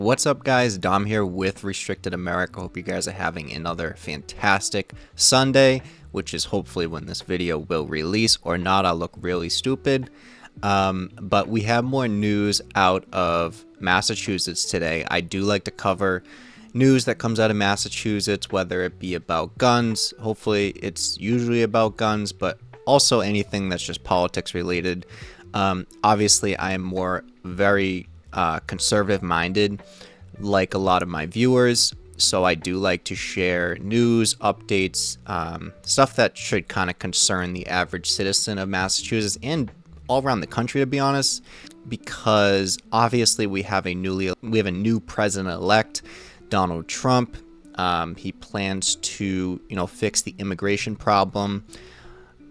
What's up, guys? Dom here with Restricted America. Hope you guys are having another fantastic Sunday, which is hopefully when this video will release. Or not, I'll look really stupid. But we have more news out of Massachusetts today. I do like to cover news that comes out of Massachusetts, whether it be about guns. Hopefully it's usually about guns, but also anything that's just politics related. Obviously, I am very conservative minded, like a lot of my viewers, so I do like to share news updates, stuff that should kind of concern the average citizen of Massachusetts and all around the country, to be honest, because obviously we have a new president-elect, Donald Trump. He plans to fix the immigration problem.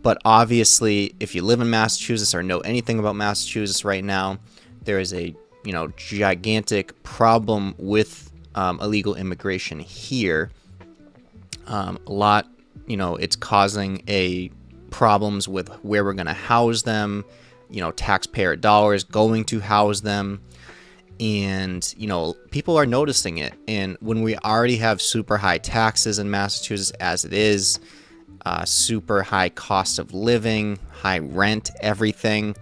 But obviously, if you live in Massachusetts or know anything about Massachusetts right now, there is a gigantic problem with illegal immigration here. It's causing problems with where we're going to house them, taxpayer dollars going to house them. And, people are noticing it. And when we already have super high taxes in Massachusetts as it is, super high cost of living, high rent, everything.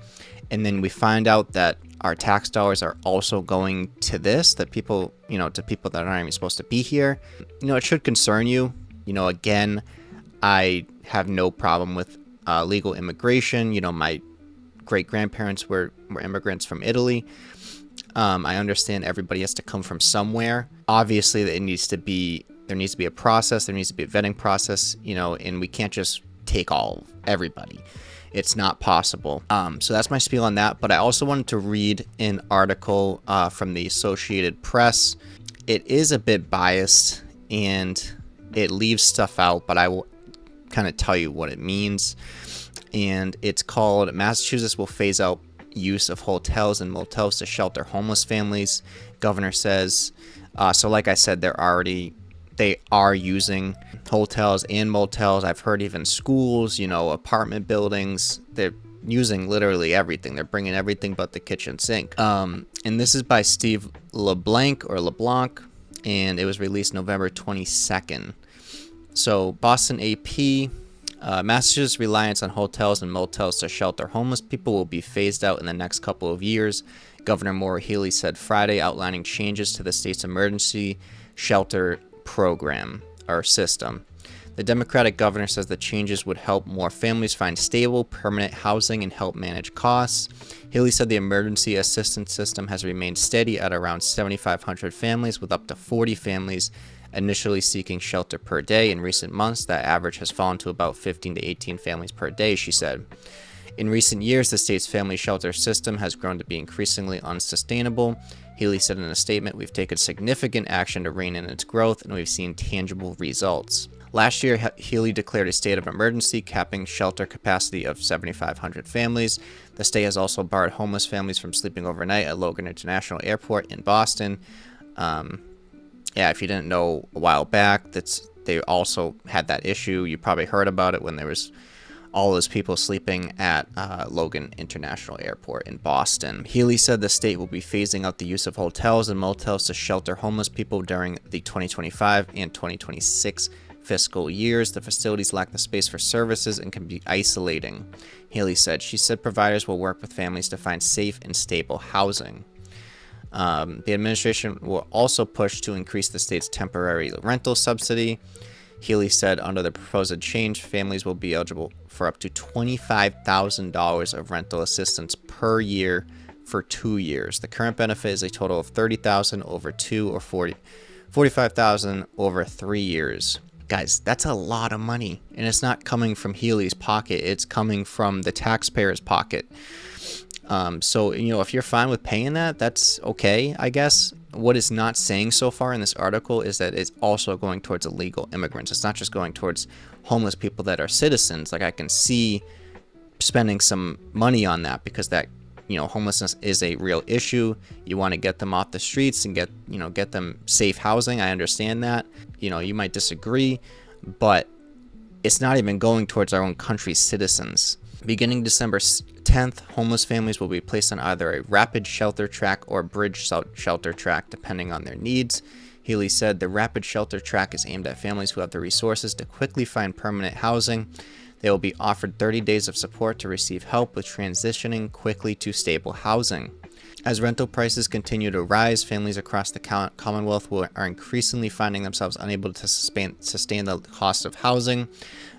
And then we find out that our tax dollars are also going to this, that people, to people that aren't even supposed to be here. It should concern you. Again, I have no problem with legal immigration. My great-grandparents were immigrants from Italy. I understand everybody has to come from somewhere. Obviously, there needs to be a process. There needs to be a vetting process, and we can't just take everybody. It's not possible. So that's my spiel on that. But I also wanted to read an article from the Associated Press. It is a bit biased and it leaves stuff out, but I will kind of tell you what it means. And it's called "Massachusetts Will Phase Out Use of Hotels and Motels to Shelter Homeless Families," governor says. So like I said, they are using hotels and motels. I've heard even schools, apartment buildings. They're using literally everything. They're bringing everything but the kitchen sink. And this is by Steve LeBlanc, and it was released November 22nd. So Boston AP, Massachusetts' reliance on hotels and motels to shelter homeless people will be phased out in the next couple of years, Governor Maura Healey said Friday, outlining changes to the state's emergency shelter program or system. The Democratic governor says the changes would help more families find stable, permanent housing and help manage costs. Healey said the emergency assistance system has remained steady at around 7,500 families, with up to 40 families initially seeking shelter per day. In recent months, that average has fallen to about 15 to 18 families per day, she said. In recent years, the state's family shelter system has grown to be increasingly unsustainable. Healey said in a statement, "We've taken significant action to rein in its growth, and we've seen tangible results." Last year, Healey declared a state of emergency, capping shelter capacity of 7,500 families. The state has also barred homeless families from sleeping overnight at Logan International Airport in Boston. If you didn't know, a while back, they also had that issue. You probably heard about it when there was all those people sleeping at Logan International Airport in Boston. Healey said the state will be phasing out the use of hotels and motels to shelter homeless people during the 2025 and 2026 fiscal years. The facilities lack the space for services and can be isolating, Healey said. She said providers will work with families to find safe and stable housing. The administration will also push to increase the state's temporary rental subsidy. Healey said under the proposed change, families will be eligible for up to $25,000 of rental assistance per year for 2 years. The current benefit is a total of $30,000 over 2 or $45,000 over 3 years. Guys, that's a lot of money, and it's not coming from Healey's pocket. It's coming from the taxpayer's pocket. So, if you're fine with paying that, that's okay, I guess. What it's not saying so far in this article is that it's also going towards illegal immigrants. It's not just going towards homeless people that are citizens. Like, I can see spending some money on that because that, homelessness is a real issue. You want to get them off the streets and get them safe housing. I understand that. You might disagree, but it's not even going towards our own country's citizens. Beginning December 10th, homeless families will be placed on either a rapid shelter track or bridge shelter track, depending on their needs. Healy said the rapid shelter track is aimed at families who have the resources to quickly find permanent housing. They will be offered 30 days of support to receive help with transitioning quickly to stable housing. As rental prices continue to rise, families across the Commonwealth are increasingly finding themselves unable to sustain the cost of housing.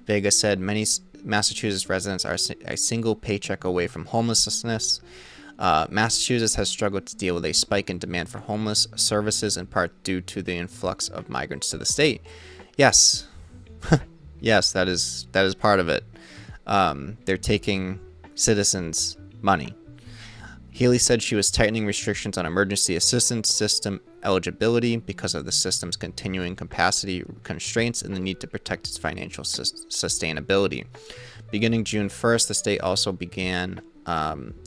Vega said many Massachusetts residents are a single paycheck away from homelessness. Massachusetts has struggled to deal with a spike in demand for homeless services, in part due to the influx of migrants to the state. Yes, yes, that is part of it. They're taking citizens' money. Healy said she was tightening restrictions on emergency assistance system eligibility because of the system's continuing capacity constraints and the need to protect its financial sustainability. Beginning June 1st, the state also began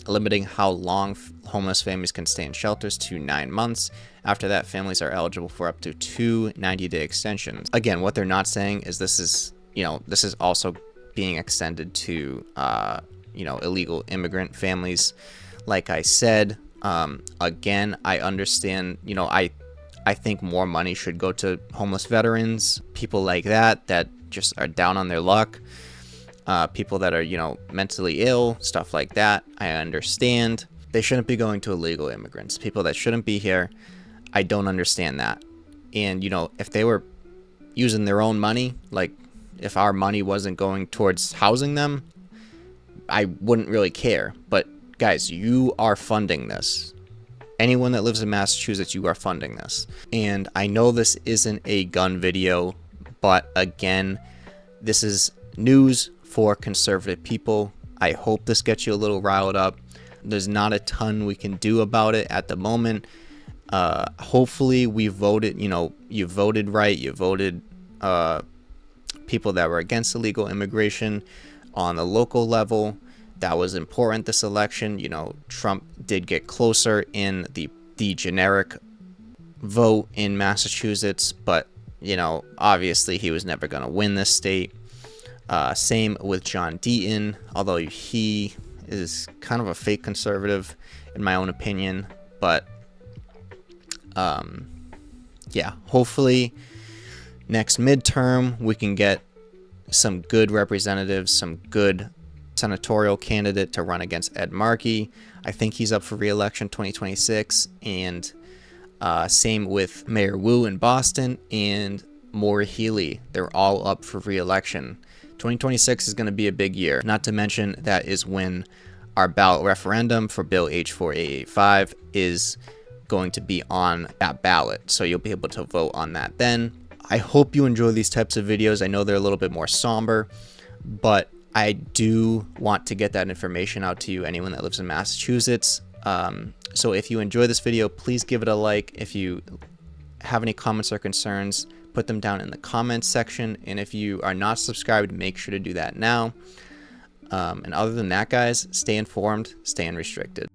limiting how long homeless families can stay in shelters to 9 months. After that, families are eligible for up to 2 90-day extensions. Again, what they're not saying is this is also being extended to illegal immigrant families. Like I said, again, I understand, I think more money should go to homeless veterans, people like that just are down on their luck, people that are, mentally ill, stuff like that. I understand. They shouldn't be going to illegal immigrants, people that shouldn't be here. I don't understand that. And, if they were using their own money, like if our money wasn't going towards housing them, I wouldn't really care. But guys, you are funding this. Anyone that lives in Massachusetts, you are funding this. And I know this isn't a gun video, but again, this is news for conservative people. I hope this gets you a little riled up. There's not a ton we can do about it at the moment. Hopefully we voted, you voted right. You voted people that were against illegal immigration on the local level. That was important this election. Trump did get closer in the generic vote in Massachusetts, but, obviously he was never going to win this state. Same with John Deaton, although he is kind of a fake conservative in my own opinion. But, yeah, hopefully next midterm we can get some good representatives, some good senatorial candidate to run against Ed Markey. I think he's up for re-election 2026, and same with Mayor Wu in Boston and Maura Healey. They're all up for re-election. 2026 is going to be a big year. Not to mention that is when our ballot referendum for Bill H4885 is going to be on that ballot, so you'll be able to vote on that then. I hope you enjoy these types of videos. I know they're a little bit more somber, but I do want to get that information out to you, anyone that lives in Massachusetts. So if you enjoy this video, please give it a like. If you have any comments or concerns, put them down in the comments section. And if you are not subscribed, make sure to do that now. And other than that, guys, stay informed, stay unrestricted.